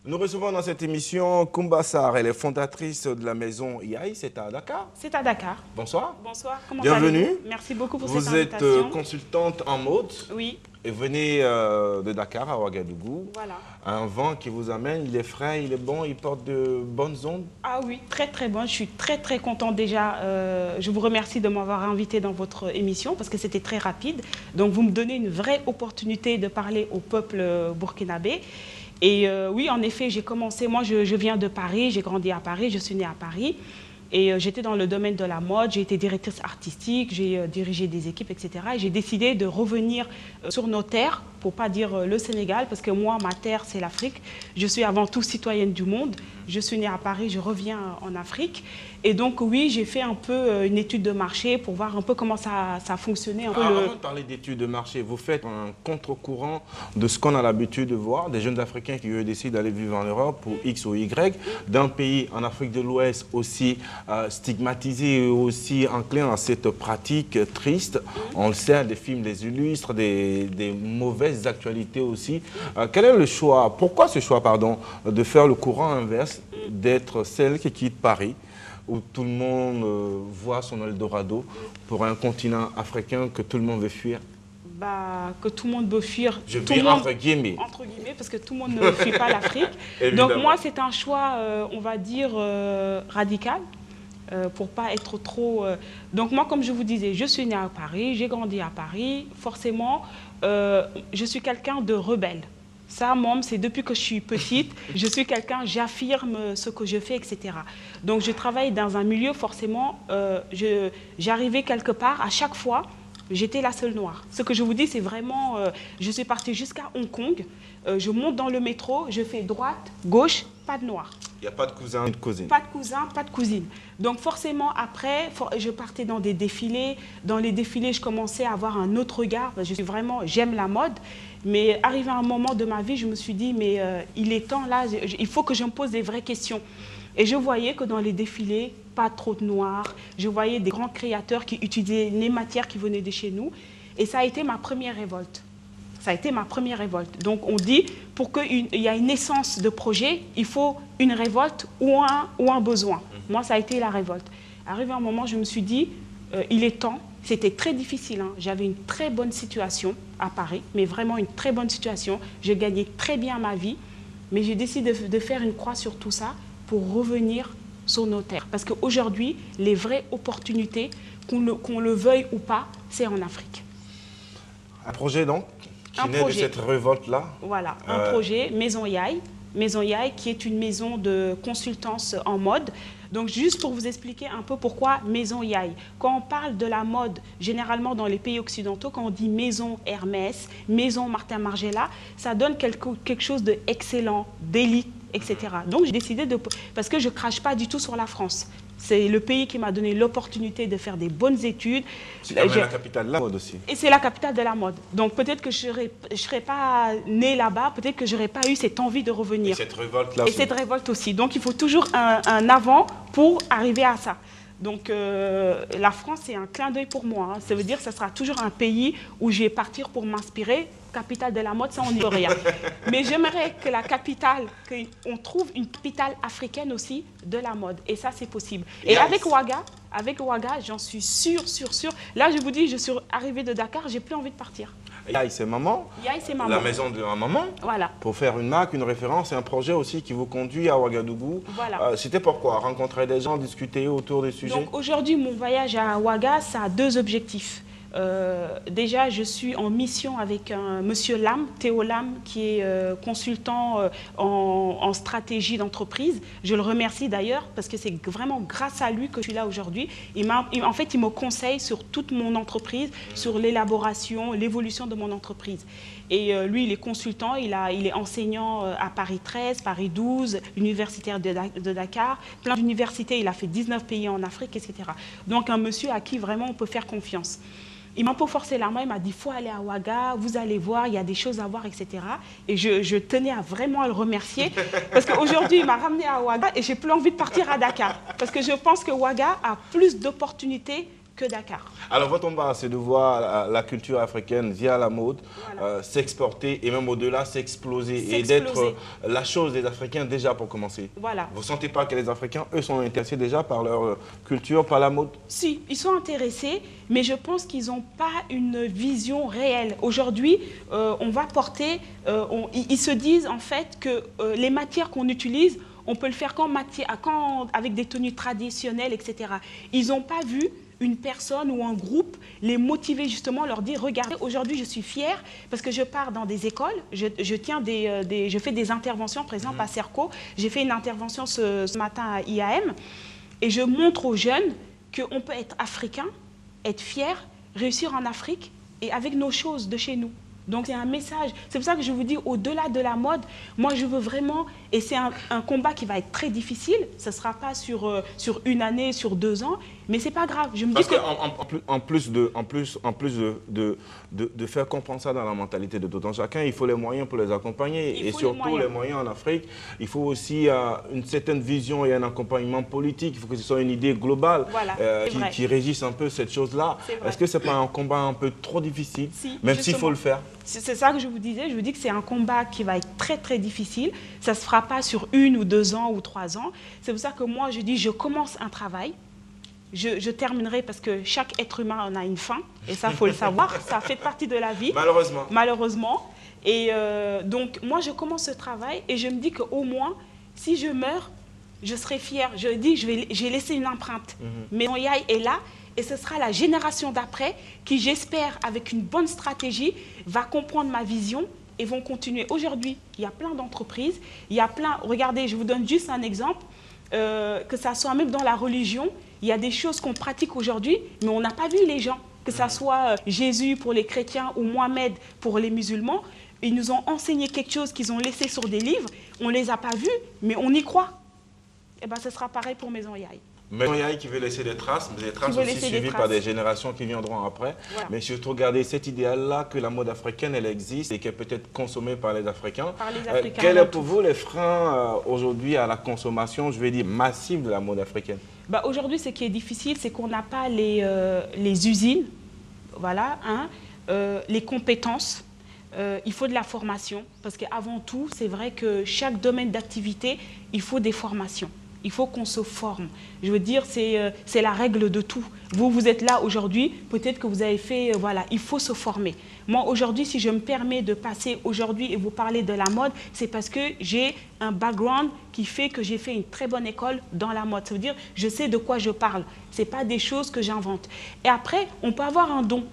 Nous recevons dans cette émission Koumba Sarr, elle est fondatrice de la maison Yaye, c'est à Dakar. C'est à Dakar. Bonsoir. Bonsoir, comment Bienvenue. allez-vous? Merci beaucoup pour cette invitation. Vous êtes consultante en mode. Oui. Et venez de Dakar à Ouagadougou. Voilà. Un vent qui vous amène, il est frais, il est bon, il porte de bonnes ondes. Ah oui, très très bon. Je suis très contente déjà. Je vous remercie de m'avoir invité dans votre émission parce que c'était très rapide. Donc vous me donnez une vraie opportunité de parler au peuple burkinabé. Et oui, en effet, j'ai commencé, moi je viens de Paris, j'ai grandi à Paris, je suis née à Paris. Et j'étais dans le domaine de la mode, j'ai été directrice artistique, j'ai dirigé des équipes, etc. Et j'ai décidé de revenir sur nos terres, pour ne pas dire le Sénégal, parce que moi, ma terre, c'est l'Afrique. Je suis avant tout citoyenne du monde. Je suis née à Paris, je reviens en Afrique. Et donc, oui, j'ai fait un peu une étude de marché pour voir un peu comment ça fonctionnait. Avant de parler d'études de marché, vous faites un contre-courant de ce qu'on a l'habitude de voir, des jeunes Africains qui décident d'aller vivre en Europe pour X ou Y, d'un pays en Afrique de l'Ouest aussi stigmatisé et aussi enclin à cette pratique triste. On le sait, des films les illustrent, des mauvaises actualités aussi. Quel est le choix, pourquoi ce choix, pardon, de faire le courant inverse, d'être celle qui quitte Paris, où tout le monde voit son Eldorado, pour un continent africain que tout le monde veut fuir? Que tout le monde veut fuir. Je vis entre guillemets. Entre guillemets, parce que tout le monde ne fuit pas l'Afrique. Donc moi, c'est un choix, on va dire, radical, pour pas être trop... Donc moi, comme je vous disais, je suis née à Paris, j'ai grandi à Paris. Forcément, je suis quelqu'un de rebelle. Ça, moi, c'est depuis que je suis petite. Je suis quelqu'un, j'affirme ce que je fais, etc. Donc, je travaille dans un milieu, forcément, j'arrivais quelque part, à chaque fois, j'étais la seule noire. Ce que je vous dis, c'est vraiment, je suis partie jusqu'à Hong Kong, je monte dans le métro, je fais droite, gauche, pas de noir. Il n'y a pas de cousin, de cousine. Pas de cousin, pas de cousine. Donc forcément, après, je partais dans des défilés. Dans les défilés, je commençais à avoir un autre regard. J'aime la mode. Mais arrivé à un moment de ma vie, je me suis dit, mais il est temps là, il faut que je me pose des vraies questions. Et je voyais que dans les défilés, pas trop de noirs. Je voyais des grands créateurs qui utilisaient les matières qui venaient de chez nous. Et ça a été ma première révolte. Ça a été ma première révolte. Donc on dit, pour qu'il y ait une naissance de projet, il faut une révolte ou un besoin. Moi, ça a été la révolte. Arrivé à un moment, je me suis dit, il est temps. C'était très difficile. Hein. J'avais une très bonne situation à Paris, mais vraiment une très bonne situation. Je gagnais très bien ma vie. Mais j'ai décidé de faire une croix sur tout ça pour revenir sur nos terres. Parce qu'aujourd'hui, les vraies opportunités, qu'on le veuille ou pas, c'est en Afrique. Un projet donc qui naît de cette révolte-là. Voilà, un projet, Maison Yaye. Maison Yaye, qui est une maison de consultance en mode. Donc, juste pour vous expliquer un peu pourquoi Maison Yaye. Quand on parle de la mode, généralement dans les pays occidentaux, quand on dit Maison Hermès, Maison Martin Margiela, ça donne quelque chose d'excellent, d'élite, etc. Donc, j'ai décidé de... Parce que je ne crache pas du tout sur la France. C'est le pays qui m'a donné l'opportunité de faire des bonnes études. C'est quand même la capitale de la mode aussi. Et c'est la capitale de la mode. Donc peut-être que je ne serais pas née là-bas, peut-être que je n'aurais pas eu cette envie de revenir. Et cette révolte-là aussi. Et cette révolte aussi. Donc il faut toujours un avant pour arriver à ça. Donc la France, c'est un clin d'œil pour moi. Hein. Ça veut dire que ce sera toujours un pays où je vais partir pour m'inspirer. Capitale de la mode, ça on n'y peut rien. Mais j'aimerais que la capitale, qu'on trouve une capitale africaine aussi de la mode. Et ça, c'est possible. Et avec Ouaga, j'en suis sûre. Là, je vous dis, je suis arrivée de Dakar, j'ai plus envie de partir. Yaye, c'est maman. Yaye, c'est maman. La maison de ma maman. Voilà. Pour faire une marque, une référence et un projet aussi qui vous conduit à Ouagadougou. Voilà. C'était pourquoi? Rencontrer des gens, discuter autour des sujets. Donc aujourd'hui, mon voyage à Ouaga, ça a deux objectifs. Déjà, je suis en mission avec monsieur Lam, Théo Lam, qui est consultant en stratégie d'entreprise. Je le remercie d'ailleurs parce que c'est vraiment grâce à lui que je suis là aujourd'hui. En fait, il me conseille sur toute mon entreprise, sur l'élaboration, l'évolution de mon entreprise. Et lui, il est consultant, il est enseignant à Paris 13, Paris 12, universitaire de Dakar, plein d'universités, il a fait 19 pays en Afrique, etc. Donc un monsieur à qui vraiment on peut faire confiance. Il m'a un peu forcé la main, il m'a dit, il faut aller à Ouaga, vous allez voir, il y a des choses à voir, etc. Et je tenais vraiment à le remercier, parce qu'aujourd'hui, il m'a ramené à Ouaga et j'ai plus envie de partir à Dakar. Parce que je pense que Ouaga a plus d'opportunités que Dakar. Alors, votre combat, c'est de voir la culture africaine via la mode Voilà. s'exporter et même au-delà s'exploser et d'être la chose des Africains déjà pour commencer. Voilà. Vous ne sentez pas que les Africains, eux, sont intéressés déjà par leur culture, par la mode? Si, ils sont intéressés, mais je pense qu'ils n'ont pas une vision réelle. Aujourd'hui, on va porter, ils se disent en fait que les matières qu'on utilise, on peut le faire avec des tenues traditionnelles, etc. Ils n'ont pas vu une personne ou un groupe les motiver justement, leur dire, regardez, aujourd'hui je suis fière parce que je pars dans des écoles, je fais des interventions, par exemple à Serco, j'ai fait une intervention ce matin à IAM et je montre aux jeunes qu'on peut être africain, être fier, réussir en Afrique et avec nos choses de chez nous. Donc c'est un message, c'est pour ça que je vous dis, au-delà de la mode, moi je veux vraiment, et c'est un combat qui va être très difficile, ce ne sera pas sur une année, sur 2 ans, mais c'est pas grave. Je me Parce dis qu'en plus de faire comprendre ça dans la mentalité de tout un chacun, il faut les moyens pour les accompagner. Et surtout les moyens en Afrique, il faut aussi une certaine vision et un accompagnement politique, il faut que ce soit une idée globale qui régisse un peu cette chose-là. Est-ce que ce n'est pas un combat un peu trop difficile, même s'il faut le faire? C'est ça que je vous disais, je vous dis que c'est un combat qui va être très très difficile, ça ne se fera pas sur 1 ou 2 ans ou 3 ans. C'est pour ça que moi je dis, je commence un travail, je terminerai parce que chaque être humain en a une fin, et ça il faut le savoir, ça fait partie de la vie. Malheureusement. Malheureusement. Et donc moi je commence ce travail et je me dis qu'au moins, si je meurs, je serai fière. Je dis, j'ai laissé une empreinte. Mais mon Yaye est là. Et ce sera la génération d'après qui, j'espère, avec une bonne stratégie, va comprendre ma vision et vont continuer. Aujourd'hui, il y a plein d'entreprises, il y a plein... Regardez, je vous donne juste un exemple, que ça soit même dans la religion, il y a des choses qu'on pratique aujourd'hui, mais on n'a pas vu les gens. Que ça soit Jésus pour les chrétiens ou Mohamed pour les musulmans, ils nous ont enseigné quelque chose qu'ils ont laissé sur des livres, on ne les a pas vus, mais on y croit. Et bien, ce sera pareil pour Maison Yaye. Maison Yaye qui veut laisser des traces aussi suivies par des générations qui viendront après. Voilà. Mais surtout, regardez cet idéal-là que la mode africaine, elle existe et qu'elle peut être consommée par les Africains. Quels sont pour vous les freins aujourd'hui à la consommation, je vais dire, massive de la mode africaine? Aujourd'hui, ce qui est difficile, c'est qu'on n'a pas les usines, voilà, les compétences. Il faut de la formation, parce qu'avant tout, c'est vrai que chaque domaine d'activité, il faut des formations. Il faut qu'on se forme. Je veux dire, c'est la règle de tout. Vous êtes là aujourd'hui, peut-être que vous avez fait... voilà, il faut se former. Moi, aujourd'hui, si je me permets de passer aujourd'hui et vous parler de la mode, c'est parce que j'ai un background qui fait que j'ai fait une très bonne école dans la mode. Ça veut dire, je sais de quoi je parle. Ce n'est pas des choses que j'invente. Et après, on peut avoir un don.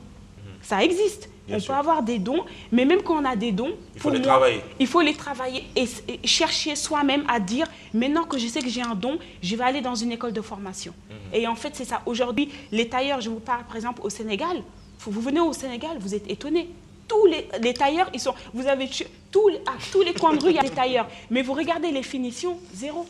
Ça existe. On peut avoir des dons, mais même quand on a des dons, il faut les travailler et chercher soi-même à dire, maintenant que je sais que j'ai un don, je vais aller dans une école de formation. Et en fait, c'est ça. Aujourd'hui, les tailleurs, je vous parle par exemple au Sénégal, vous venez au Sénégal, vous êtes étonnés. Tous les tailleurs, vous avez à tous les coins de rue, il y a des tailleurs. Mais vous regardez les finitions, zéro.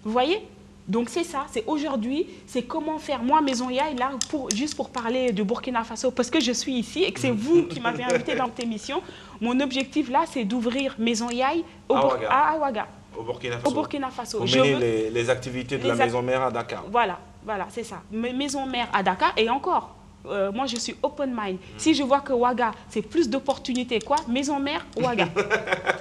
Vous voyez ? Donc c'est ça, c'est aujourd'hui, c'est comment faire. Moi, Maison Yaye, là, juste pour parler du Burkina Faso, parce que je suis ici et que c'est vous qui m'avez invité dans cette émission, mon objectif là, c'est d'ouvrir Maison Yaye à Ouaga. Au Burkina Faso. Pour mener les activités de la maison mère à Dakar. Voilà, c'est ça. Maison mère à Dakar et encore. Moi, je suis open mind. Si je vois que Ouaga, c'est plus d'opportunités, maison mère, Ouaga.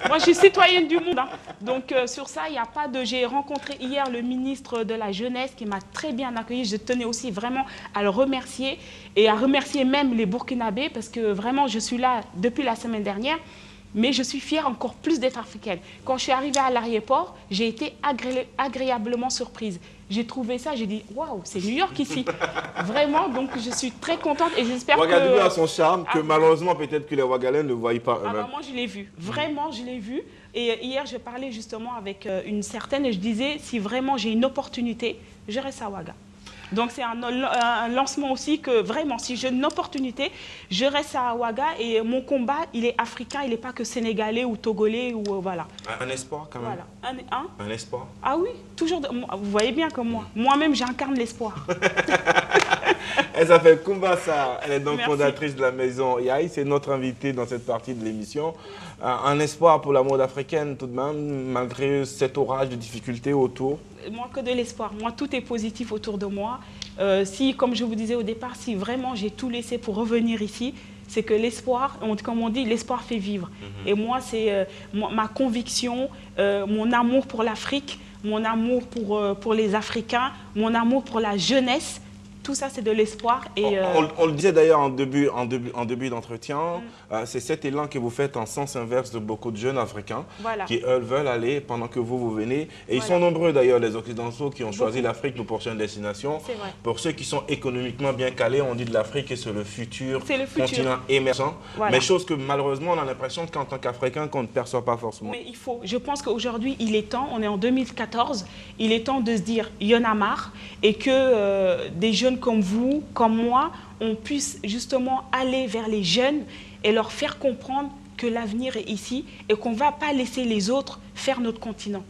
Moi, je suis citoyenne du monde. Donc, sur ça, il n'y a pas de... J'ai rencontré hier le ministre de la Jeunesse qui m'a très bien accueilli. Je tenais aussi vraiment à le remercier et à remercier même les Burkinabés parce que vraiment, je suis là depuis la semaine dernière. Mais je suis fière encore plus d'être africaine. Quand je suis arrivée à l'aéroport, j'ai été agréablement surprise. J'ai trouvé ça, j'ai dit, waouh, c'est New York ici. Vraiment, donc je suis très contente et j'espère que... Ouagadougou a son charme que malheureusement, peut-être que les Ouagalais ne voient pas eux-mêmes. Moi, je l'ai vu. Vraiment, je l'ai vu. Et hier, je parlais justement avec une certaine et je disais, si vraiment j'ai une opportunité, je reste à Ouaga. Donc c'est un lancement aussi que vraiment, si j'ai une opportunité, je reste à Ouaga et mon combat, il est africain, il n'est pas que sénégalais ou togolais ou voilà. Un espoir quand même. Voilà. Un espoir. Ah oui, toujours. Vous voyez bien comme moi. Moi-même, j'incarne l'espoir. Elle s'appelle Koumbassa, elle est donc fondatrice de la Maison Yaye, c'est notre invitée dans cette partie de l'émission. Un espoir pour la mode africaine tout de même, malgré cet orage de difficultés autour. Moi, que de l'espoir. Moi, tout est positif autour de moi. Si, comme je vous disais au départ, si vraiment j'ai tout laissé pour revenir ici, c'est que l'espoir, comme on dit, l'espoir fait vivre. Et moi, c'est ma conviction, mon amour pour l'Afrique, mon amour pour les Africains, mon amour pour la jeunesse. Tout ça, c'est de l'espoir. On le disait d'ailleurs en début d'entretien, c'est cet élan que vous faites en sens inverse de beaucoup de jeunes Africains qui, eux, veulent aller pendant que vous venez. Et ils sont nombreux d'ailleurs, les Occidentaux, qui ont choisi l'Afrique pour prochaine destination. Pour ceux qui sont économiquement bien calés, on dit de l'Afrique que c'est le futur continent émergent. Mais chose que malheureusement, on a l'impression qu'en tant qu'Africain, qu'on ne perçoit pas forcément. Mais il faut, je pense qu'aujourd'hui, il est temps, on est en 2014, il est temps de se dire, il y en a marre, et que des jeunes comme vous, comme moi, on puisse justement aller vers les jeunes et leur faire comprendre que l'avenir est ici et qu'on ne va pas laisser les autres faire notre continent.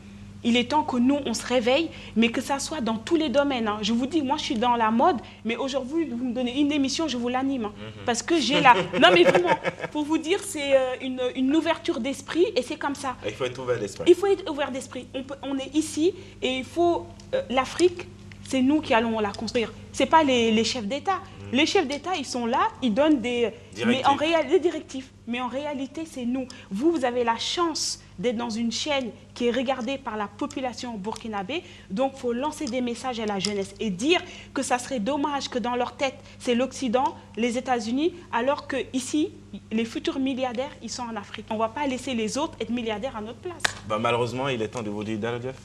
Il est temps que nous, on se réveille, mais que ça soit dans tous les domaines. Hein. Je vous dis, moi, je suis dans la mode, mais aujourd'hui, vous me donnez une émission, je vous l'anime. Hein, parce que j'ai la... Non, mais vraiment, pour vous dire, c'est une ouverture d'esprit et c'est comme ça. Il faut être ouvert d'esprit. Il faut être ouvert d'esprit. On est ici et il faut... L'Afrique, c'est nous qui allons la construire. Ce n'est pas les chefs d'État. Les chefs d'État, ils sont là, ils donnent des directives. Mais en réalité, c'est nous. Vous avez la chance d'être dans une chaîne qui est regardée par la population burkinabé. Donc, il faut lancer des messages à la jeunesse et dire que ça serait dommage que dans leur tête, c'est l'Occident, les États-Unis, alors qu'ici, les futurs milliardaires, ils sont en Afrique. On ne va pas laisser les autres être milliardaires à notre place. Bah, malheureusement, il est temps de vous dire Jeff.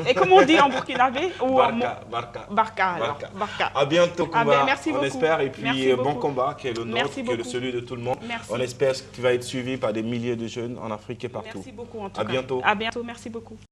Et comment on dit en burkinabé? Barka. À bientôt, Kumba. Merci beaucoup. On espère. Et puis, bon combat, qui est le nôtre, qui est celui de tout le monde. Merci. On espère que tu vas être suivi par des milliers de jeunes en Afrique et partout. Merci beaucoup, en tout cas. À bientôt. À bientôt. Merci beaucoup.